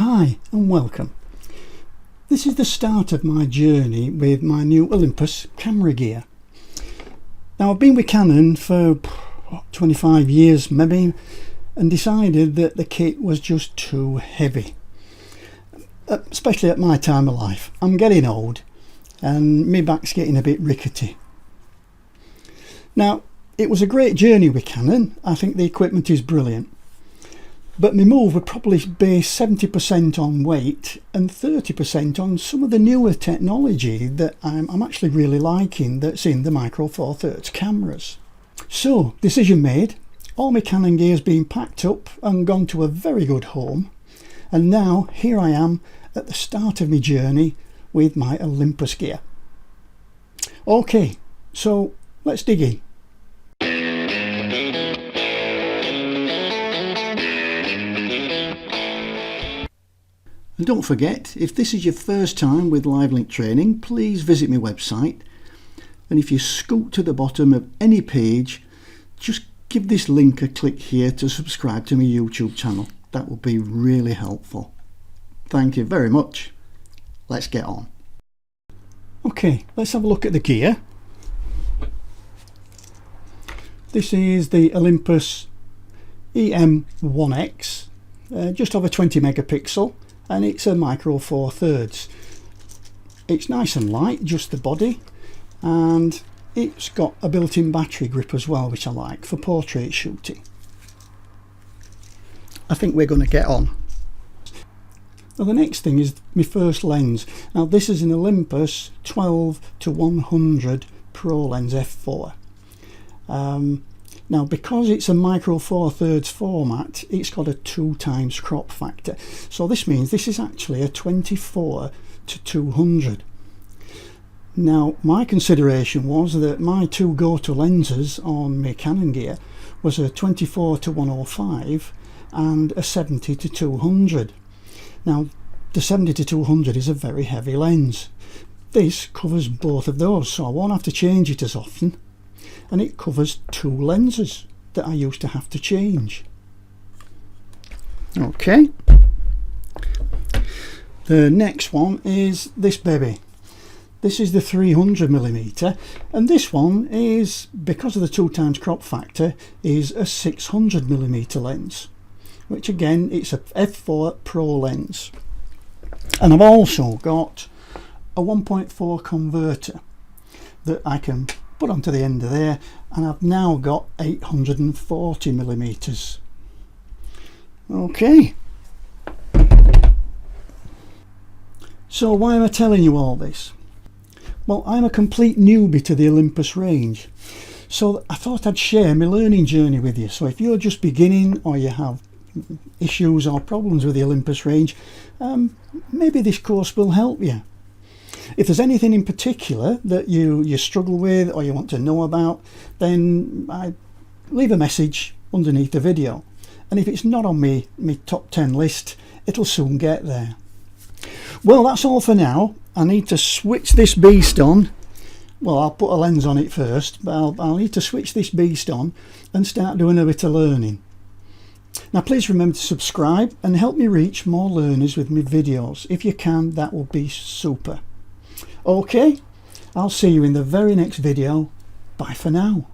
Hi and welcome. This is the start of my journey with my new Olympus camera gear. Now I've been with Canon for 25 years maybe, and decided that the kit was just too heavy, especially at my time of life. I'm getting old and my back's getting a bit rickety. Now it was a great journey with Canon. I think the equipment is brilliant. But my move would probably be 70% on weight and 30% on some of the newer technology that I'm actually really liking that's in the Micro Four Thirds cameras. So, decision made. All my Canon gear's been packed up and gone to a very good home. And now here I am at the start of my journey with my Olympus gear. Okay, so let's dig in. And don't forget, if this is your first time with live link training, please visit my website, and if you scoot to the bottom of any page, just give this link a click here to subscribe to my YouTube channel. That would be really helpful. Thank you very much. Let's get on. Okay, let's have a look at the gear. This is the Olympus EM1X, just over 20 megapixel. And it's a Micro Four Thirds. It's nice and light, just the body, and it's got a built-in battery grip as well, which I like for portrait shooting. I think we're going to get on. Now the next thing is my first lens. Now this is an Olympus 12-100 Pro lens f4. Now because it's a Micro Four Thirds format, it's got a 2x crop factor, so this means this is actually a 24-200. Now my consideration was that my two go-to lenses on my Canon gear was a 24-105 and a 70-200. Now the 70-200 is a very heavy lens. This covers both of those, so I won't have to change it as often. And it covers two lenses that I used to have to change. Okay, the next one is this baby. This is the 300mm, and this one is, because of the 2x crop factor, is a 600mm lens, which again, it's a f4 Pro lens. And I've also got a 1.4 converter that I can put onto the end of there, and I've now got 840mm. Okay, so why am I telling you all this? Well, I'm a complete newbie to the Olympus range, so I thought I'd share my learning journey with you. So if you're just beginning, or you have issues or problems with the Olympus range, maybe this course will help you. If there's anything in particular that you struggle with or you want to know about, then leave a message underneath the video, and if it's not on my top 10 list, it'll soon get there. Well, that's all for now. I need to switch this beast on. Well, I'll put a lens on it first, but I'll need to switch this beast on and start doing a bit of learning. Now please remember to subscribe and help me reach more learners with my videos. If you can, that will be super. Okay, I'll see you in the very next video. Bye for now.